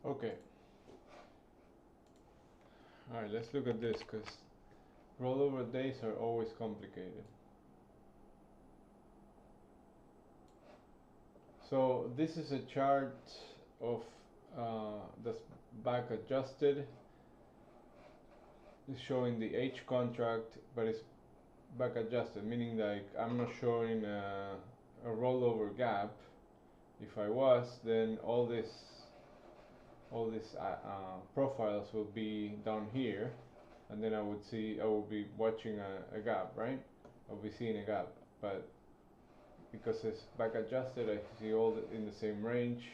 Okay. All right, let's look at this because rollover days are always complicated. So this is a chart of that's back adjusted. It's showing the H contract, but it's back adjusted, meaning like I'm not showing a rollover gap. If I was, then all these profiles will be down here, and then I will be watching a gap, right? I'll be seeing a gap, but because it's back adjusted, I see all in the same range.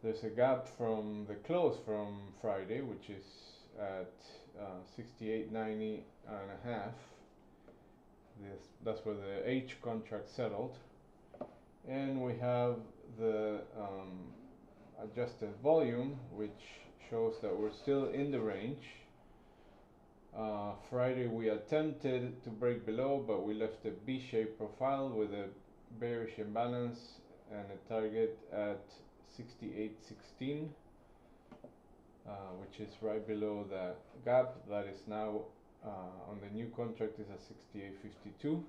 There's a gap from the close from Friday, which is at 68.90 and a half. That's where the H contract settled, and we have the adjusted volume, which shows that we're still in the range. Friday we attempted to break below, but we left a B-shaped profile with a bearish imbalance and a target at 68.16, which is right below the gap that is now on the new contract is at 68.52.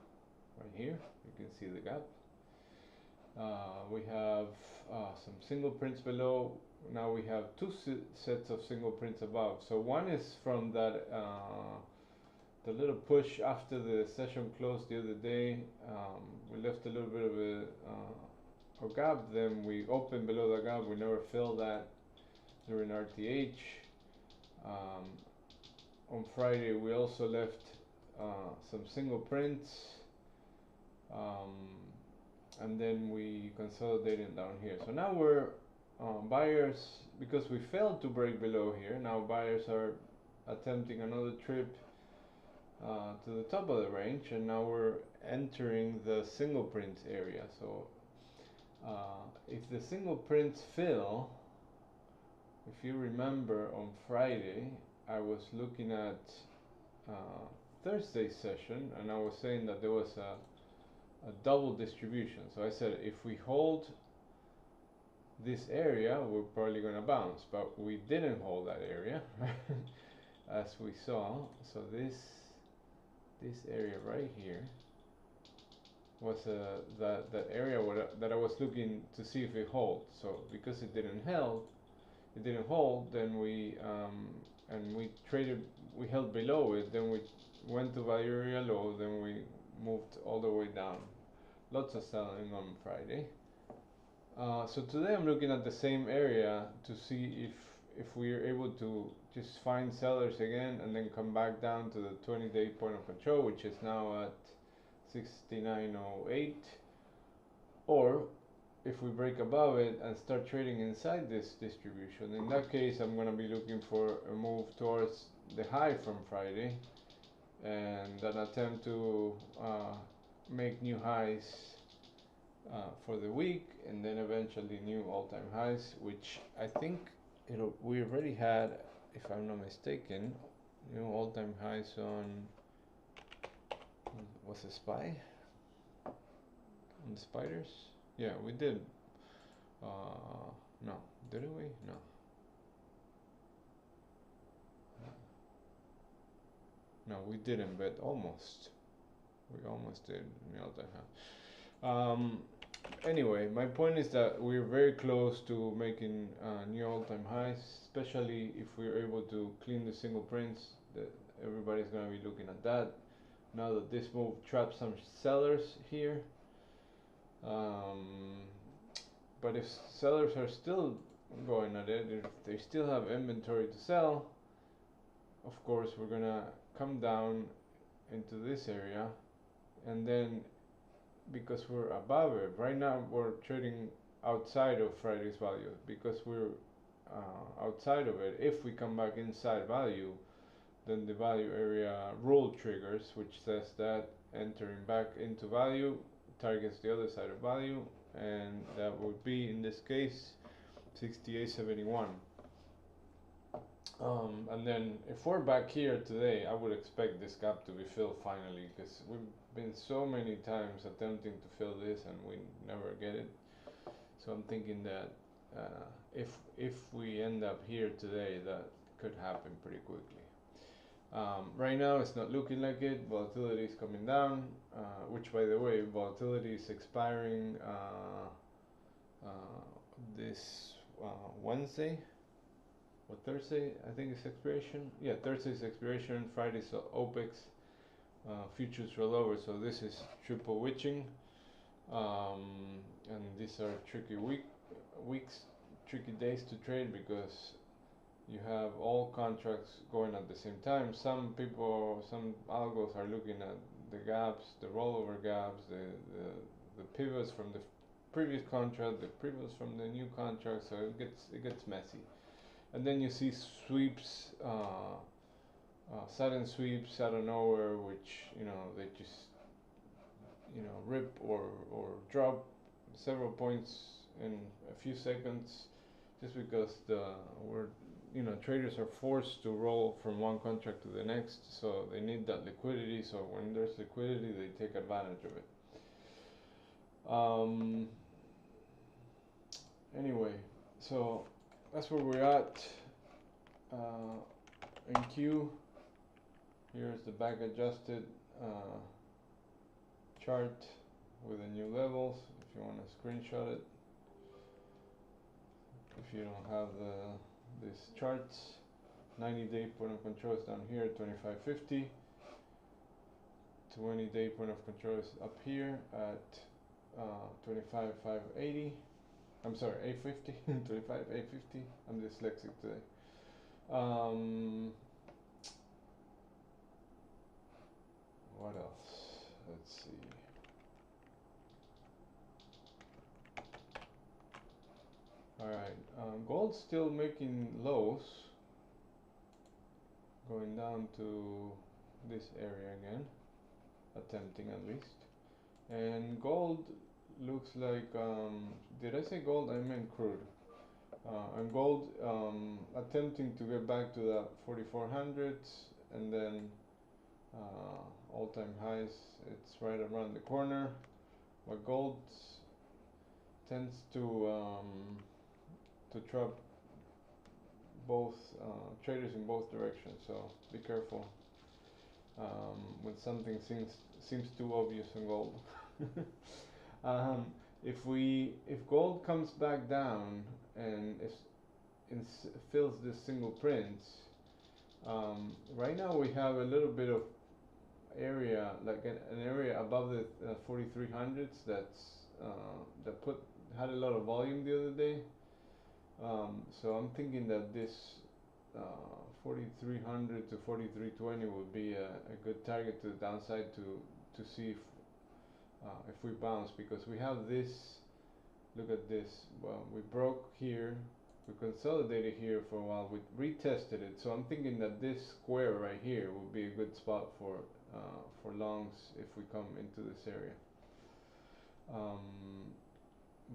Right here you can see the gap. We have some single prints below. Now we have two sets of single prints above. So one is from that the little push after the session closed the other day. We left a little bit of a gap, then we opened below the gap. We never filled that during RTH. On Friday we also left some single prints, and then we consolidated down here. So now we're buyers, because we failed to break below here. Now buyers are attempting another trip to the top of the range, and now we're entering the single prints area. So if the single prints fill, if you remember on Friday I was looking at Thursday's session, and I was saying that there was a double distribution. So I said if we hold this area, we're probably going to bounce, but we didn't hold that area as we saw. So this area right here was that area that I was looking to see if it holds. So because it didn't hold, then we held below it, then we went to value area low, then we moved all the way down. Lots of selling on Friday. So today I'm looking at the same area to see if we are able to just find sellers again and then come back down to the 20-day point of control, which is now at 69.08, or if we break above it and start trading inside this distribution. In that case, I'm going to be looking for a move towards the high from Friday and an attempt to make new highs for the week, and then eventually new all-time highs, which I think we already had, if I'm not mistaken, new all-time highs on, was it SPY? On the spiders? Yeah, we did. No, didn't we? No. No, we didn't, but almost. We almost did new all-time high. Anyway, my point is that we're very close to making new all-time highs, especially if we're able to clean the single prints. Everybody's going to be looking at that. Now that this move traps some sellers here. But if sellers are still going at it, if they still have inventory to sell, of course we're going to come down into this area, and then because we're above it right now, we're trading outside of Friday's value. Because we're outside of it, if we come back inside value, then the value area rule triggers, which says that entering back into value targets the other side of value, and that would be in this case 68.71. And then if we're back here today, I would expect this gap to be filled finally, because we've been so many times attempting to fill this and we never get it. So I'm thinking that if we end up here today, that could happen pretty quickly. Right now it's not looking like it. Volatility is coming down, which, by the way, volatility is expiring this Wednesday or Thursday. I think it's expiration. Yeah, Thursday's expiration. Friday's OPEX futures rollover. So this is triple witching, and these are tricky weeks, tricky days to trade because you have all contracts going at the same time. Some algos are looking at the gaps, the rollover gaps, the pivots from the previous contract, the pivots from the new contract. So it gets messy. And then you see sweeps, sudden sweeps out of nowhere, which they just rip or drop several points in a few seconds, just because traders are forced to roll from one contract to the next, so they need that liquidity. So when there's liquidity, they take advantage of it. Anyway, so that's where we're at in Q. Here's the back adjusted chart with the new levels. If you want to screenshot it, if you don't have these charts, 90-day point of control is down here, 25.50. 20-day point of control is up here at 25.580. I'm sorry, 850. 25.850. I'm dyslexic today. What else? Let's see. Alright, gold's still making lows, going down to this area again, attempting at least. And gold looks like, did I say gold? I meant crude. And gold attempting to get back to that 4400s, and then all-time highs. It's right around the corner. But gold tends to trap both traders in both directions, so be careful when something seems too obvious in gold. If gold comes back down and fills this single prints, right now we have a little bit of area, like an area above the 4300s that had a lot of volume the other day. So I'm thinking that this 4300 to 4320 would be a good target to the downside to see if we bounce, because we have this. Look at this. Well, we broke here, we consolidated here for a while, we retested it. So I'm thinking that this square right here would be a good spot for longs if we come into this area.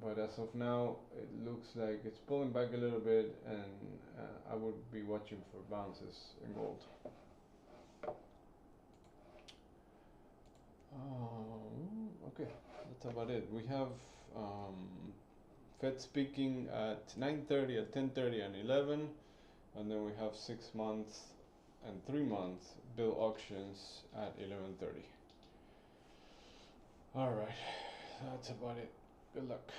But as of now, it looks like it's pulling back a little bit, and I would be watching for bounces in gold. Okay, that's about it. We have Fed speaking at 9:30, at 10:30, and 11, and then we have 6 months and 3 month bill auctions at 11:30. All right, that's about it. Good luck.